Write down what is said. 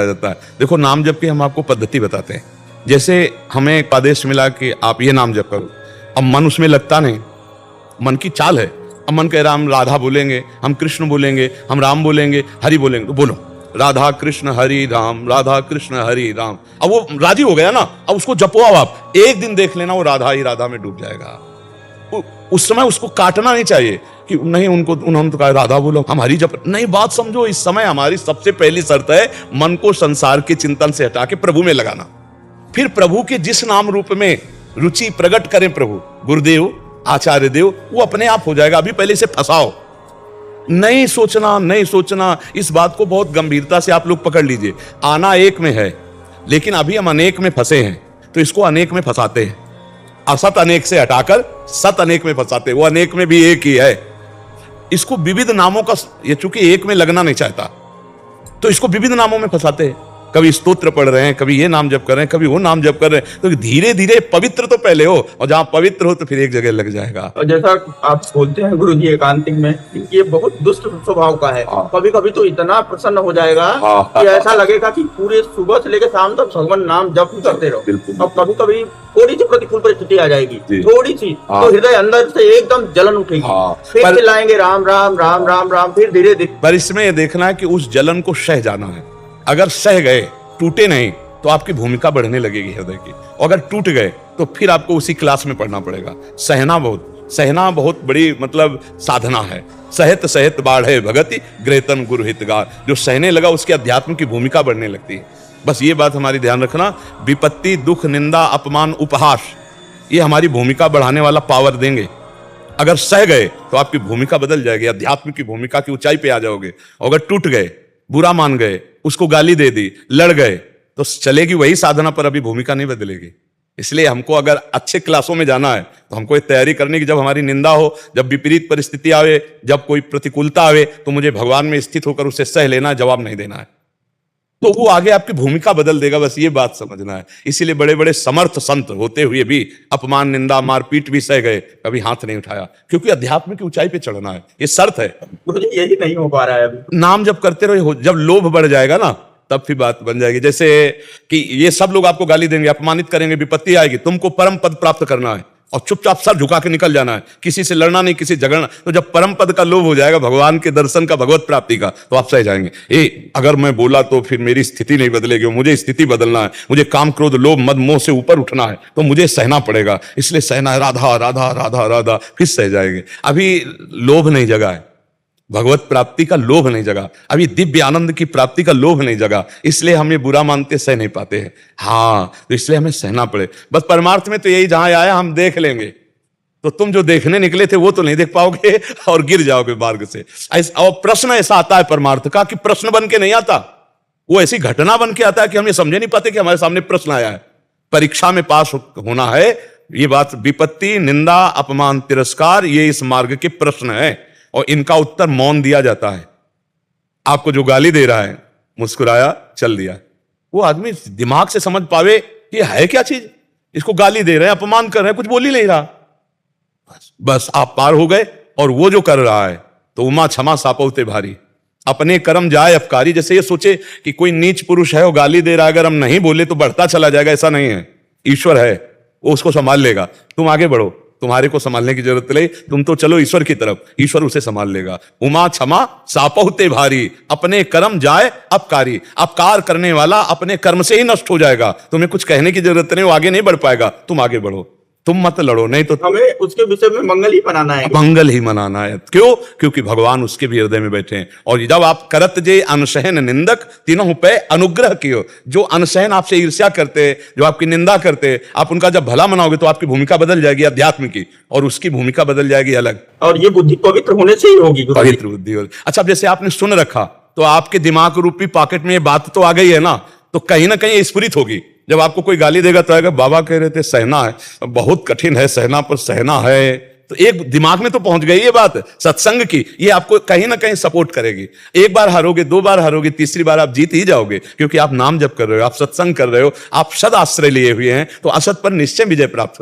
जाता है। देखो, नाम जप की हम आपको पद्धति बताते हैं। जैसे हमें एक आदेश मिला कि आप ये नाम जप करो, अब मन उसमें लगता नहीं, मन की चाल है। अब मन कह रहा हम राधा बोलेंगे, हम कृष्ण बोलेंगे, हम राम बोलेंगे, हरि बोलेंगे, तो बोलो राधा कृष्ण हरि राम, राधा कृष्ण हरि राम। अब वो राजी हो गया ना, अब उसको जपो। अब आप एक दिन देख लेना, वो राधा ही राधा में डूब जाएगा। उस समय उसको काटना नहीं चाहिए कि नहीं उन्होंने तो कहा राधा बोलो, हम हरि जप नहीं। बात समझो, इस समय हमारी सबसे पहली शर्त है मन को संसार के चिंतन से हटा के प्रभु में लगाना। फिर प्रभु के जिस नाम रूप में रुचि प्रकट करें प्रभु, गुरुदेव, आचार्य देव, वो अपने आप हो जाएगा। अभी पहले इसे फंसाओ, नहीं सोचना। इस बात को बहुत गंभीरता से आप लोग पकड़ लीजिए। आना एक में है, लेकिन अभी हम अनेक में फंसे हैं, तो इसको अनेक में फंसाते हैं। असत अनेक से हटाकर सत अनेक में फंसाते हैं। वो अनेक में भी एक ही है। इसको विविध नामों का, ये चूंकि एक में लगना नहीं चाहता, तो इसको विविध नामों में फंसाते हैं। कभी स्तोत्र पढ़ रहे हैं, कभी ये नाम जप कर रहे हैं, कभी वो नाम जप कर रहे हैं। तो धीरे धीरे पवित्र तो पहले हो, और जहां पवित्र हो तो फिर एक जगह लग जाएगा। और जैसा आप बोलते हैं गुरु जी एकांतिक में, ये बहुत दुष्ट स्वभाव का है। कभी कभी तो इतना प्रसन्न हो जाएगा कि ऐसा लगेगा कि पूरे सुबह से लेकर शाम तक भगवान नाम जप करते रहो। और कभी कभी थोड़ी सी प्रतिकूल परिस्थिति आ जाएगी, थोड़ी सी, तो हृदय अंदर से एकदम जलन उठेगी। फिर चिल्लाएंगे राम राम राम राम राम। फिर धीरे धीरे, पर इसमें यह देखना है कि उस जलन को सह जाना है। अगर सह गए, टूटे नहीं, तो आपकी भूमिका बढ़ने लगेगी हृदय की। और अगर टूट गए तो फिर आपको उसी क्लास में पढ़ना पड़ेगा। सहना बहुत बड़ी मतलब साधना है। सहत सहत बाढ़े भगति ग्रेतन गुरु हितगार। जो सहने लगा उसके अध्यात्म की भूमिका बढ़ने लगती है। बस ये बात हमारी ध्यान रखना। विपत्ति, दुख, निंदा, अपमान, उपहास, ये हमारी भूमिका बढ़ाने वाला पावर देंगे। अगर सह गए तो आपकी भूमिका बदल जाएगी, अध्यात्म की भूमिका की ऊंचाई पे आ जाओगे। और अगर टूट गए, बुरा मान गए, उसको गाली दे दी, लड़ गए, तो चलेगी वही साधना, पर अभी भूमिका नहीं बदलेगी। इसलिए हमको अगर अच्छे क्लासों में जाना है तो हमको ये तैयारी करने की, जब हमारी निंदा हो, जब विपरीत परिस्थिति आवे, जब कोई प्रतिकूलता आवे, तो मुझे भगवान में स्थित होकर उसे सह लेना है, जवाब नहीं देना है। तो वो आगे आपकी भूमिका बदल देगा। बस ये बात समझना है। इसीलिए बड़े बड़े समर्थ संत होते हुए भी अपमान, निंदा, मारपीट भी सह गए, कभी हाथ नहीं उठाया, क्योंकि अध्यात्म की ऊंचाई पे चढ़ना है। ये शर्त है। मुझे यही नहीं हो पा रहा है अभी। नाम जब करते रहो, जब लोभ बढ़ जाएगा ना, तब फिर बात बन जाएगी। जैसे कि ये सब लोग आपको गाली देंगे, अपमानित करेंगे, विपत्ति आएगी, तुमको परम पद प्राप्त करना है और चुपचाप सर झुका के निकल जाना है, किसी से लड़ना नहीं, किसी झगड़ना। तो जब परम पद का लोभ हो जाएगा, भगवान के दर्शन का, भगवत प्राप्ति का, तो आप सह जाएंगे। अगर मैं बोला तो फिर मेरी स्थिति नहीं बदलेगी, मुझे स्थिति बदलना है, मुझे काम, क्रोध, लोभ, मद, मोह से ऊपर उठना है, तो मुझे सहना पड़ेगा। इसलिए सहना है, राधा राधा राधा राधा, फिर सह जाएंगे। अभी लोभ नहीं जगा है, भगवत प्राप्ति का लोभ नहीं जगा, अभी दिव्य आनंद की प्राप्ति का लोभ नहीं जगा, इसलिए हम ये बुरा मानते सह नहीं पाते हैं। हाँ, तो इसलिए हमें सहना पड़े। बस परमार्थ में तो यही, जहां आया हम देख लेंगे, तो तुम जो देखने निकले थे वो तो नहीं देख पाओगे और गिर जाओगे मार्ग से। और प्रश्न ऐसा आता है परमार्थ का कि प्रश्न बन के नहीं आता, वो ऐसी घटना बन के आता है कि हम ये समझे नहीं पाते कि हमारे सामने प्रश्न आया है। परीक्षा में पास होना है, ये बात। विपत्ति, निंदा, अपमान, तिरस्कार, ये इस मार्ग के प्रश्न है, और इनका उत्तर मौन दिया जाता है। आपको जो गाली दे रहा है, मुस्कुराया, चल दिया, वो आदमी दिमाग से समझ पावे कि है क्या चीज। इसको गाली दे रहे हैं, अपमान कर रहे हैं, कुछ बोल ही नहीं रहा, बस आप पार हो गए। और वो जो कर रहा है, तो उमा क्षमा सापौते भारी, अपने कर्म जाए अफकारी। जैसे ये सोचे कि कोई नीच पुरुष है, वो गाली दे रहा है, अगर हम नहीं बोले तो बढ़ता चला जाएगा, ऐसा नहीं है। ईश्वर है, वो उसको संभाल लेगा। तुम आगे बढ़ो, तुम्हारे को संभालने की जरूरत नहीं, तुम तो चलो ईश्वर की तरफ, ईश्वर उसे संभाल लेगा। उमा क्षमा सापहुते भारी, अपने कर्म जाए अपकारी। अपकार करने वाला अपने कर्म से ही नष्ट हो जाएगा, तुम्हें कुछ कहने की जरूरत नहीं, वो आगे नहीं बढ़ पाएगा। तुम आगे बढ़ो, तुम मत लड़ो, नहीं तो हमें उसके विषय में मंगल ही मनाना है। मंगल ही मनाना है। क्यों? क्योंकि भगवान उसके भी हृदय में बैठे हैं। और जब आप करत जे अनसहन निंदक, तीनों पे अनुग्रह कियो। जो अनसहन आपसे ईर्ष्या करते, जो आपकी निंदा करते, आप उनका जब भला मनाओगे तो आपकी भूमिका बदल जाएगी अध्यात्म की, और उसकी भूमिका बदल जाएगी अलग। और ये बुद्धि पवित्र होने से ही होगी। पवित्र बुद्धि होगी। अच्छा, अब जैसे आपने सुन रखा, तो आपके दिमाग रूपी पॉकेट में ये बात तो आ गई है ना, तो कहीं ना कहीं स्फुरित होगी। जब आपको कोई गाली देगा तो आएगा, बाबा कह रहे थे सहना है, बहुत कठिन है सहना, पर सहना है। तो एक दिमाग में तो पहुंच गई ये बात सत्संग की, ये आपको कहीं ना कहीं सपोर्ट करेगी। एक बार हारोगे, दो बार हारोगे, तीसरी बार आप जीत ही जाओगे, क्योंकि आप नाम जप कर रहे हो, आप सत्संग कर रहे हो, आप सद आश्रय लिए हुए हैं, तो असत पर निश्चय विजय प्राप्त हो।